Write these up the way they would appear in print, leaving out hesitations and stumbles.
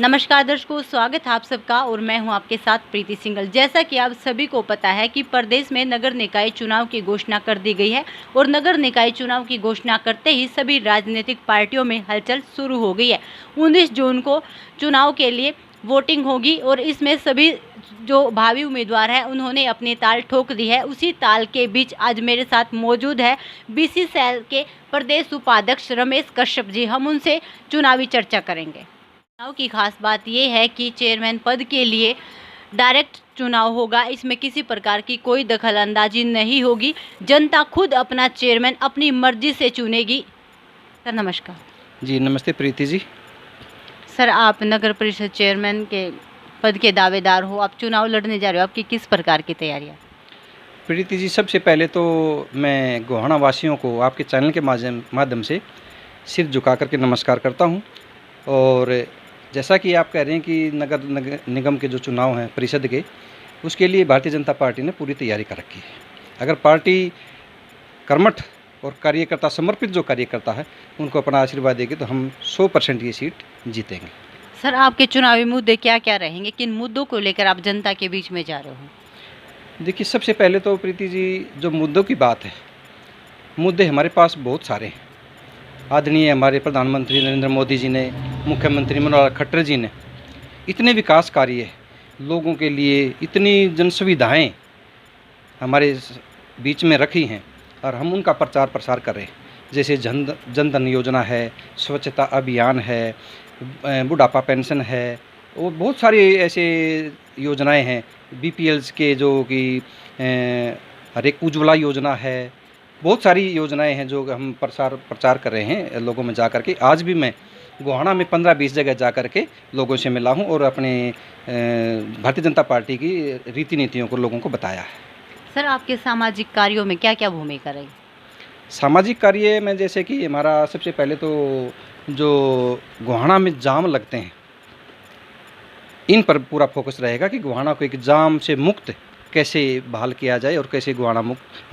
नमस्कार दर्शकों, स्वागत है आप सबका और मैं हूं आपके साथ प्रीति सिंगल। जैसा कि आप सभी को पता है कि प्रदेश में नगर निकाय चुनाव की घोषणा कर दी गई है और नगर निकाय चुनाव की घोषणा करते ही सभी राजनीतिक पार्टियों में हलचल शुरू हो गई है। 19 जून को चुनाव के लिए वोटिंग होगी और इसमें सभी जो भावी उम्मीदवार हैं उन्होंने अपनी ताल ठोक दी है। उसी ताल के बीच आज मेरे साथ मौजूद है बीसी सेल के प्रदेश उपाध्यक्ष रमेश कश्यप जी। हम उनसे चुनावी चर्चा करेंगे। चुनाव की खास बात यह है कि चेयरमैन पद के लिए डायरेक्ट चुनाव होगा। इसमें किसी प्रकार की कोई दखल अंदाजी नहीं होगी। जनता खुद अपना चेयरमैन अपनी मर्जी से चुनेगी। सर नमस्कार। जी नमस्ते प्रीति जी। सर, आप नगर परिषद चेयरमैन के पद के दावेदार हो, आप चुनाव लड़ने जा रहे हो, आपकी किस प्रकार की तैयारियाँ? प्रीति जी, सबसे पहले तो मैं गोहाना वासियों को आपके चैनल के माध्यम से सिर झुका करके नमस्कार करता हूं। और जैसा कि आप कह रहे हैं कि नगर निगम के जो चुनाव हैं परिषद के, उसके लिए भारतीय जनता पार्टी ने पूरी तैयारी कर रखी है। अगर पार्टी कर्मठ और कार्यकर्ता समर्पित जो कार्यकर्ता है उनको अपना आशीर्वाद देगी तो हम 100% ये सीट जीतेंगे। सर, आपके चुनावी मुद्दे क्या क्या रहेंगे? किन मुद्दों को लेकर आप जनता के बीच में जा रहे हो? देखिए, सबसे पहले तो प्रीति जी, जो मुद्दों की बात है, मुद्दे हमारे पास बहुत सारे हैं। आदरणीय हमारे प्रधानमंत्री नरेंद्र मोदी जी ने, मुख्यमंत्री मनोहर खट्टर जी ने इतने विकास कार्य लोगों के लिए, इतनी जन सुविधाएँ हमारे बीच में रखी हैं और हम उनका प्रचार प्रसार कर रहे हैं। जैसे जन धन योजना है, स्वच्छता अभियान है, बुढ़ापा पेंशन है और बहुत सारी ऐसे योजनाएं हैं। बीपीएल्स के जो कि हर एक उज्ज्वला योजना है, बहुत सारी योजनाएं हैं जो हम प्रचार कर रहे हैं लोगों में जा कर के। आज भी मैं गोहाना में 15-20 जगह जा कर के लोगों से मिला हूं और अपने भारतीय जनता पार्टी की रीति नीतियों को लोगों को बताया है। सर, आपके सामाजिक कार्यों में क्या क्या भूमिका रही? सामाजिक कार्य में जैसे कि हमारा सबसे पहले तो जो गोहाना में जाम लगते हैं, इन पर पूरा फोकस रहेगा कि गोहाना को एक जाम से मुक्त कैसे बहाल किया जाए और कैसे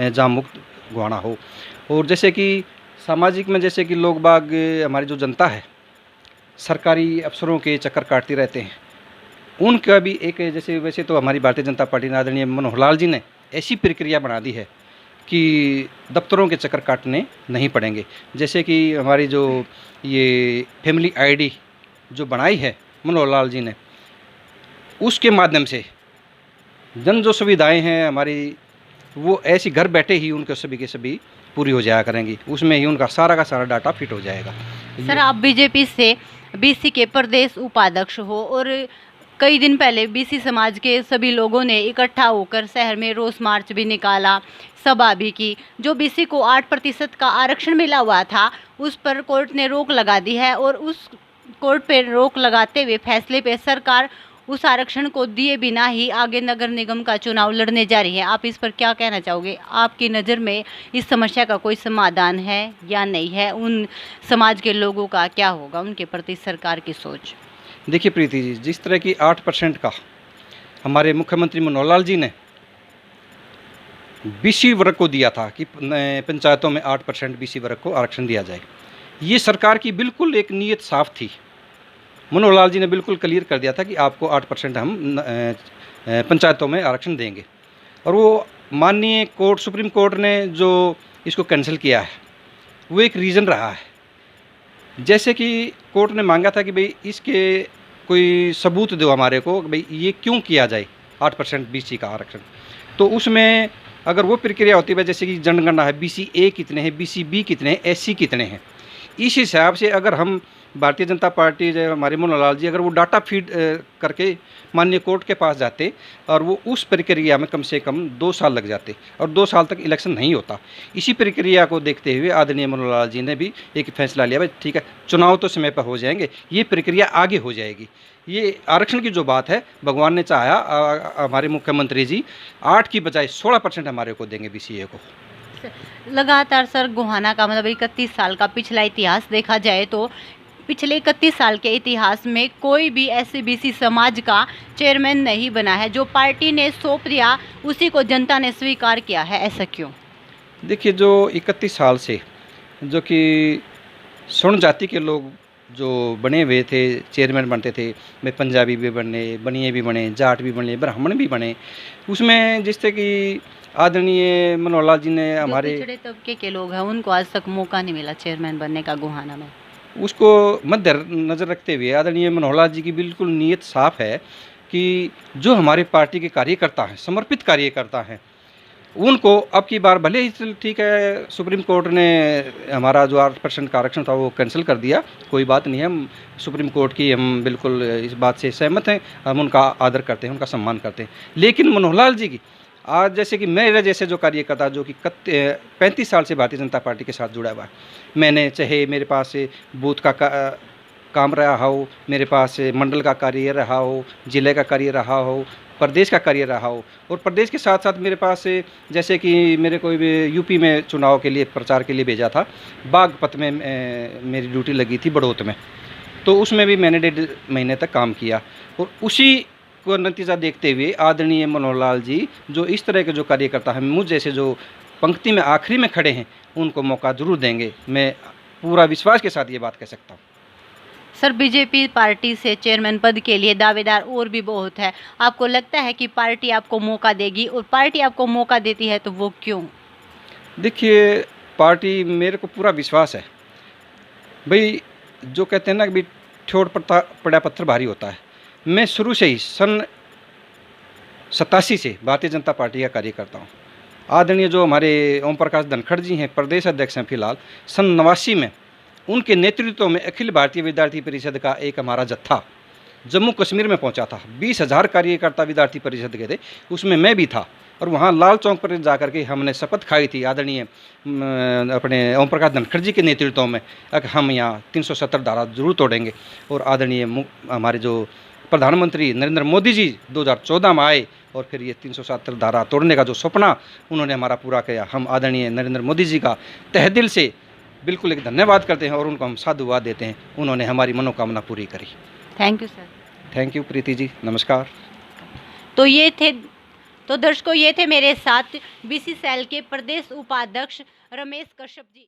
जाम मुक्त गोहाना हो। और जैसे कि सामाजिक में, जैसे कि लोग बाग, हमारी जो जनता है सरकारी अफसरों के चक्कर काटती रहते हैं, उनका भी एक, जैसे वैसे तो हमारी भारतीय जनता पार्टी ने, आदरणीय मनोहर लाल जी ने ऐसी प्रक्रिया बना दी है कि दफ्तरों के चक्कर काटने नहीं पड़ेंगे। जैसे कि हमारी जो ये फैमिली आईडी जो बनाई है मनोहर लाल जी ने, उसके माध्यम से जन जो सुविधाएं हैं हमारी, वो ऐसी घर बैठे ही उनके सभी के सभी पूरी हो जाया करेंगी। उसमें ही उनका सारा का सारा डाटा फिट हो जाएगा। सर, आप बीजेपी से बीसी के प्रदेश उपाध्यक्ष हो और कई दिन पहले बीसी समाज के सभी लोगों ने इकट्ठा होकर शहर में रोष मार्च भी निकाला, सभा भी की। जो बीसी को 8% का आरक्षण मिला हुआ था, उस पर कोर्ट ने रोक लगा दी है और उस कोर्ट पर रोक लगाते हुए फैसले पे सरकार उस आरक्षण को दिए बिना ही आगे नगर निगम का चुनाव लड़ने जा रही है। आप इस पर क्या कहना चाहोगे? आपकी नज़र में इस समस्या का कोई समाधान है या नहीं है? उन समाज के लोगों का क्या होगा, उनके प्रति सरकार की सोच? देखिए प्रीति जी, जिस तरह की 8% का हमारे मुख्यमंत्री मनोहर लाल जी ने बीसी वर्ग को दिया था कि पंचायतों में 8% बीसी वर्ग को आरक्षण दिया जाए, ये सरकार की बिल्कुल एक नीयत साफ थी। मनोहर लाल जी ने बिल्कुल क्लियर कर दिया था कि आपको 8% हम पंचायतों में आरक्षण देंगे। और वो माननीय कोर्ट, सुप्रीम कोर्ट ने जो इसको कैंसिल किया है, वो एक रीज़न रहा है। जैसे कि कोर्ट ने मांगा था कि भाई इसके कोई सबूत दो हमारे को, भाई ये क्यों किया जाए 8% बीसी का आरक्षण। तो उसमें अगर वो प्रक्रिया होती है, जैसे कि जनगणना है, बीसी ए कितने हैं, बीसी बी कितने हैं, एससी कितने हैं, इस हिसाब से अगर हम भारतीय जनता पार्टी जो हमारे मनोहर लाल जी, अगर वो डाटा फीड करके माननीय कोर्ट के पास जाते और वो उस प्रक्रिया में कम से कम 2 साल लग जाते और 2 साल तक इलेक्शन नहीं होता। इसी प्रक्रिया को देखते हुए आदरणीय मनोहर लाल जी ने भी एक फैसला लिया, भाई ठीक है, चुनाव तो समय पर हो जाएंगे, ये प्रक्रिया आगे हो जाएगी। ये आरक्षण की जो बात है, भगवान ने चाहा, हमारे मुख्यमंत्री जी 8 की बजाय 16% हमारे को देंगे बीसीए को। लगातार सर, गोहाना का मतलब 31 साल का पिछला इतिहास देखा जाए तो पिछले 31 साल के इतिहास में कोई भी ऐसे बीसी समाज का चेयरमैन नहीं बना है। जो पार्टी ने सौंप दिया उसी को जनता ने स्वीकार किया है, ऐसा क्यों? देखिए, जो 31 साल से जो कि स्वर्ण जाति के लोग जो बने हुए थे, चेयरमैन बनते थे, मैं पंजाबी भी बने, बनिए भी बने, जाट भी बने, ब्राह्मण भी बने। उसमें जिससे कि आदरणीय मनोहर लाल जी ने जो हमारे पिछड़े तबके के लोग हैं उनको आज तक मौका नहीं मिला चेयरमैन बनने का गोहाना में। उसको मद्दे नज़र रखते हुए आदरणीय मनोहर लाल जी की बिल्कुल नीयत साफ़ है कि जो हमारे पार्टी के कार्यकर्ता हैं, समर्पित कार्यकर्ता हैं, उनको अब की बार भले ही चल ठीक है, सुप्रीम कोर्ट ने हमारा जो 8% का आरक्षण था वो कैंसिल कर दिया, कोई बात नहीं है। हम सुप्रीम कोर्ट की हम बिल्कुल इस बात से सहमत हैं, हम उनका आदर करते हैं, उनका सम्मान करते हैं। लेकिन मनोहर लाल जी की आज जैसे कि मेरे जैसे जो कार्यकर्ता जो कि 35 साल से भारतीय जनता पार्टी के साथ जुड़ा हुआ है, मैंने चाहे मेरे पास बूथ का काम रहा हो, मेरे पास मंडल का कार्य रहा हो, जिले का कार्य रहा हो, प्रदेश का कार्य रहा हो, और प्रदेश के साथ साथ मेरे पास जैसे कि मेरे कोई भी यूपी में चुनाव के लिए प्रचार के लिए भेजा था, बागपत में मेरी ड्यूटी लगी थी बड़ौत में, तो उसमें भी मैंने 1.5 महीने तक काम किया। और उसी को नतीजा देखते हुए आदरणीय मनोहर लाल जी जो इस तरह के जो कार्यकर्ता हैं, मुझ जैसे जो पंक्ति में आखिरी में खड़े हैं, उनको मौका ज़रूर देंगे। मैं पूरा विश्वास के साथ ये बात कह सकता हूँ। सर, बीजेपी पार्टी से चेयरमैन पद के लिए दावेदार और भी बहुत है। आपको लगता है कि पार्टी आपको मौका देगी, और पार्टी आपको मौका देती है तो वो क्यों? देखिए, पार्टी मेरे को पूरा विश्वास है भाई, जो कहते हैं ना कि भाई ठोड़ पड़ा पत्थर भारी होता है। मैं शुरू से ही सन 87 से भारतीय जनता पार्टी का कार्यकर्ता हूँ। आदरणीय जो हमारे ओम प्रकाश धनखड़ जी हैं, प्रदेश अध्यक्ष हैं फिलहाल, सन 89 में उनके नेतृत्व में अखिल भारतीय विद्यार्थी परिषद का एक हमारा जत्था जम्मू कश्मीर में पहुंचा था। 20,000 कार्यकर्ता विद्यार्थी परिषद के थे, उसमें मैं भी था। और वहाँ लाल चौक पर जाकर के हमने शपथ खाई थी आदरणीय अपने ओम प्रकाश धनखड़ जी के नेतृत्व में कि हम यहाँ 370 धारा जरूर तोड़ेंगे। और आदरणीय हमारे जो प्रधानमंत्री नरेंद्र मोदी जी 2014 में आए, और फिर ये 370 धारा तोड़ने का जो सपना उन्होंने हमारा पूरा किया। हम आदरणीय नरेंद्र मोदी जी का तहे दिल से बिल्कुल एक धन्यवाद करते हैं, और उनको हम साधुवाद देते हैं, उन्होंने हमारी मनोकामना पूरी करी। Thank you sir. Thank you Preeti ji, नमस्कार। तो दर्शकों, ये थे मेरे साथ बीसी सेल के प्रदेश उपाध्यक्ष रमेश कश्यप जी।